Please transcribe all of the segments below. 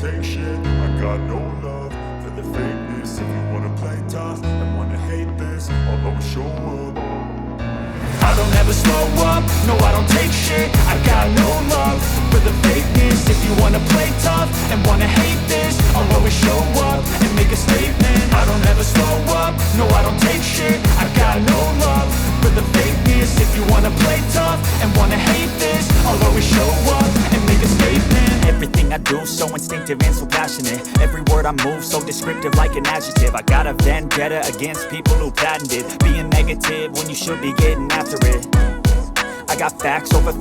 take shit, I got no love for the fakeness. If you wanna play tough and wanna hate this, I'll always show up. I don't ever slow up, no I don't take shit. I got no love for the fakeness. If you wanna play tough and wanna hate this, I'll always show up and make a statement. I don't ever slow up, no I don't take shit. I got no love for the fakeness. If you wanna play tough and wanna hate this, I'll always show up and make a statement. Everything I do so instinctive and so passionate. Every word I move so descriptive like an adjective. I got a vendetta against people who patented being negative when you should be getting after it. I got facts over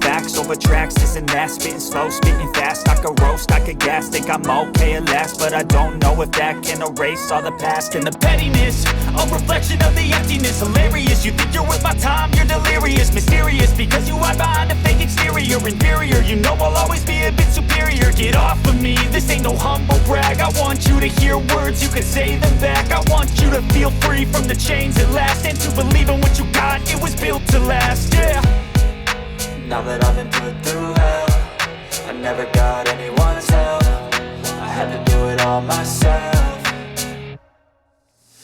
tracks, this and that. Spitting slow, spitting fast, I could roast, I could gas. Think I'm okay at last, but I don't know if that can erase all the past. And the pettiness, a reflection of the emptiness. Hilarious, you think you're worth my time, you're delirious. Mysterious, because you hide behind a fake exterior. Inferior, you know I'll always be a bit superior. Get off of me, this ain't no humble brag. I want you to hear words, you can say them back. I want you to feel free from the chains at last, and to believe in what you got, it was built to last, yeah. Now that I've been put through hell, I never got anyone's help. I had to do it all myself.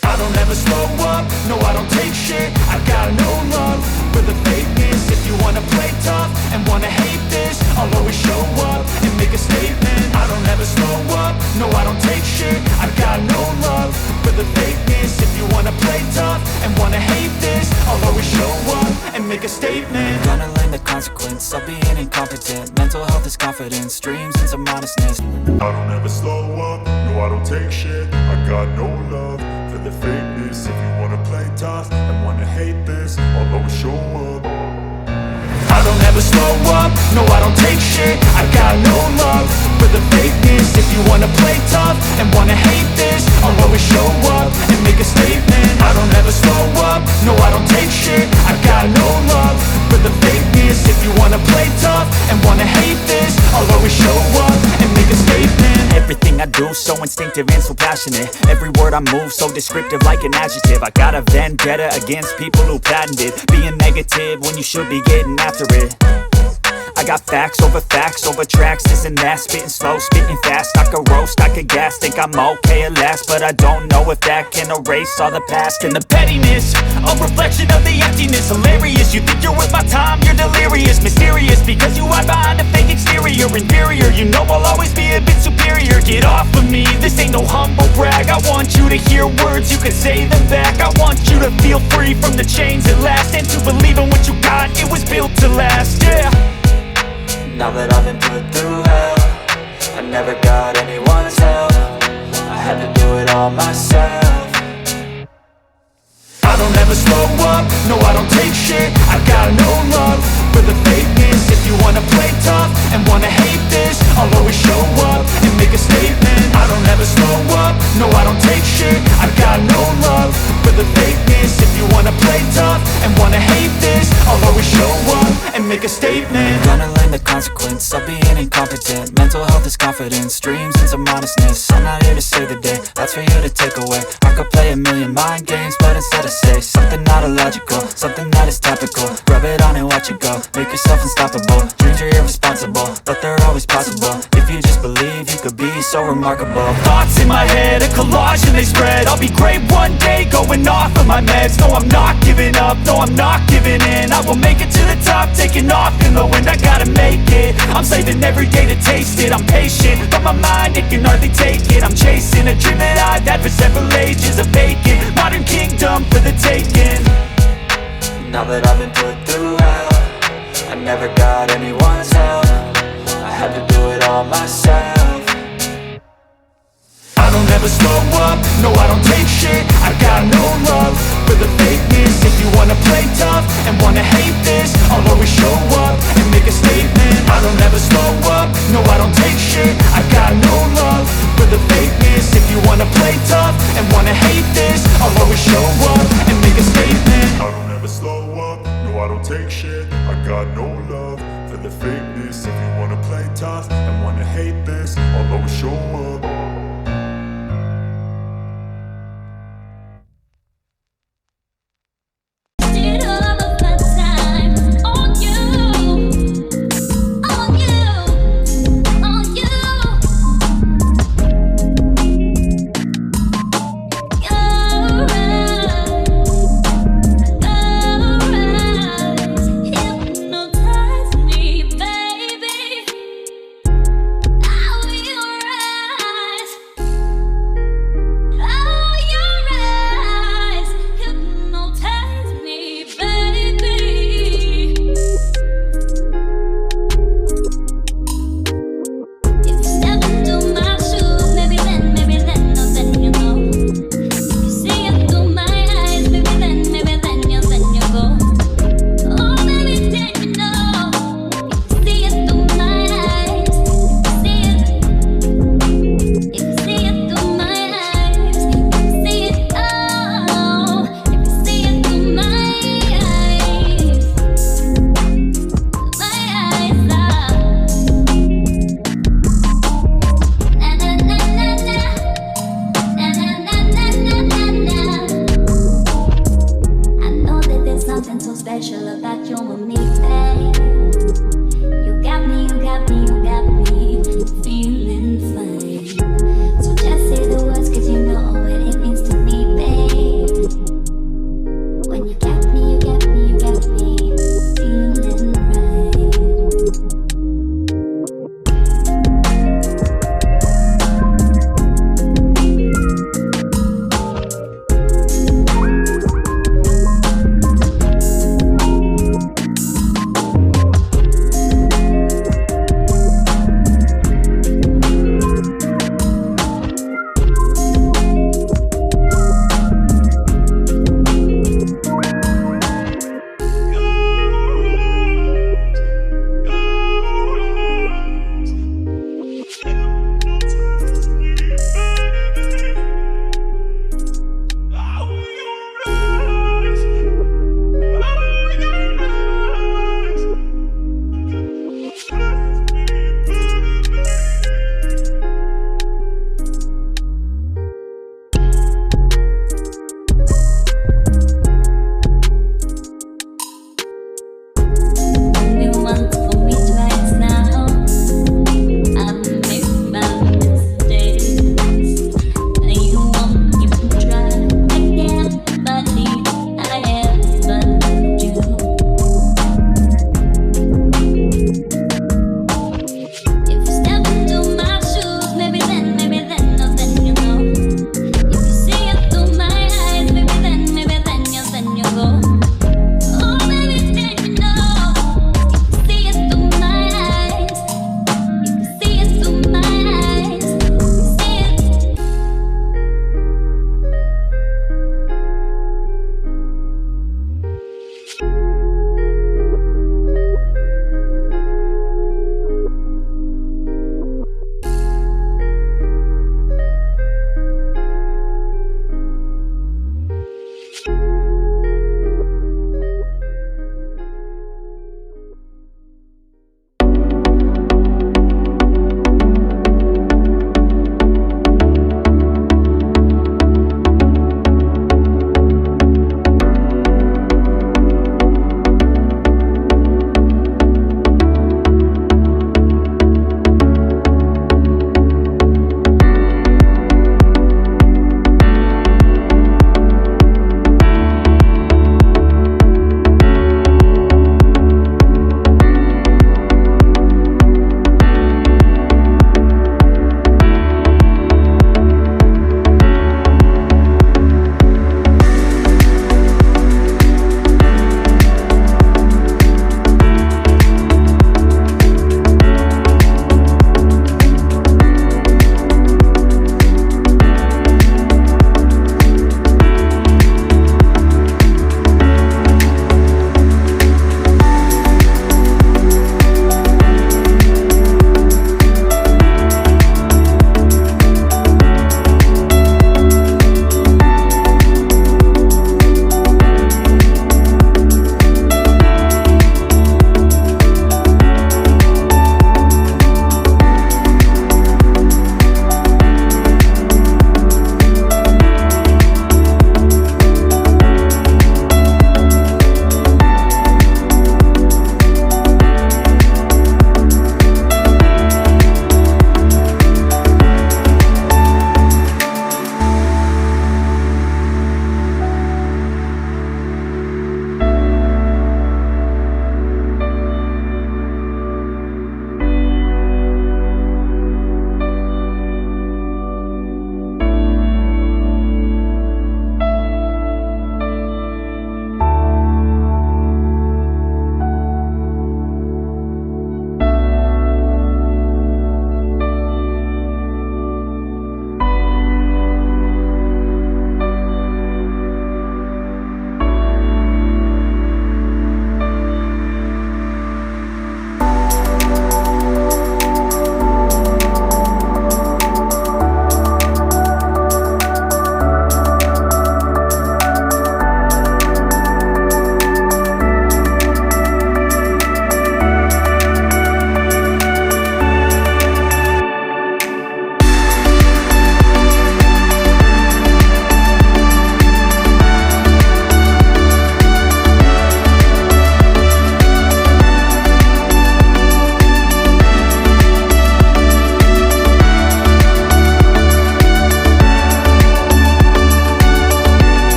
I don't ever slow up, no I don't take shit. I got no love for the fakeness. If you wanna play tough and wanna hate this, I'll always show up and make a statement. I don't ever slow up, no I don't take shit. I got no love for the fakeness. If you wanna play tough and wanna hate this, I'll always show up and make a statement. Gonna learn the consequence of being incompetent. Mental health is confidence, dreams and some modestness. I don't ever slow up, no I don't take shit. I got no love for the fakeness. If you wanna play tough and wanna hate this, I'll always show up. I don't ever slow up, no I don't take shit. I got no love for the fakeness. If you wanna play tough and wanna hate this, I'll always show up and make a statement. I don't ever slow up, no I don't take shit. I got no love for the fakeness. If you wanna play tough and wanna hate this, I'll always show up and make a statement. Everything I do so instinctive and so passionate. Every word I move so descriptive like an adjective. I got a vendetta against people who patented being negative when you should be getting after it. I got facts over tracks, this and that. Spitting slow, spitting fast, I could roast, I could gas. Think I'm okay at last, but I don't know if that can erase all the past. And the pettiness, a reflection of the emptiness. Hilarious, you think you're worth my time, you're delirious. Mysterious, because you hide behind a fake exterior. Inferior, you know I'll always be a bit superior. Get off of me, this ain't no humble brag. I want you to hear words, you can say them back. I want you to feel free from the chains at last, and to believe in what you got, it was built to last, yeah. Now that I've been put through hell, I never got anyone's help. I make a statement. Gonna learn the consequence of being incompetent. Mental health is confidence, dreams and some honestness. I'm not here to save the day, that's for you to take away. I could play a million mind games, but instead I say something not illogical, something that is topical. Rub it on and watch it go, make yourself unstoppable. Dreams are irresponsible, but they're always possible. If you just believe, you could be so remarkable. Thoughts in my head, a collage and they spread. I'll be great one day, going off of my meds. No, I'm not giving up, no, I'm not giving in. I will make it to the top, taking off in the wind. I gotta make it, I'm saving every day to taste it. I'm patient, but my mind, it can hardly take it. I'm chasing a dream that I've had for several ages. A vacant, modern kingdom for the taking. Now that I've been put through hell, I never got anyone's help. I had to do it all myself. I don't ever slow up, no I don't take shit. I got no love for the fakeness. If you wanna play tough and wanna hate this, I'll always show up and make a statement. I don't ever slow up, no I don't take shit. I got no love for the fakeness. If you wanna play tough and wanna hate this, I'll always show up and make a statement. I don't ever slow up, no I don't take shit. I got no love for the fakeness. If you wanna play tough and wanna hate this, I'll always show up.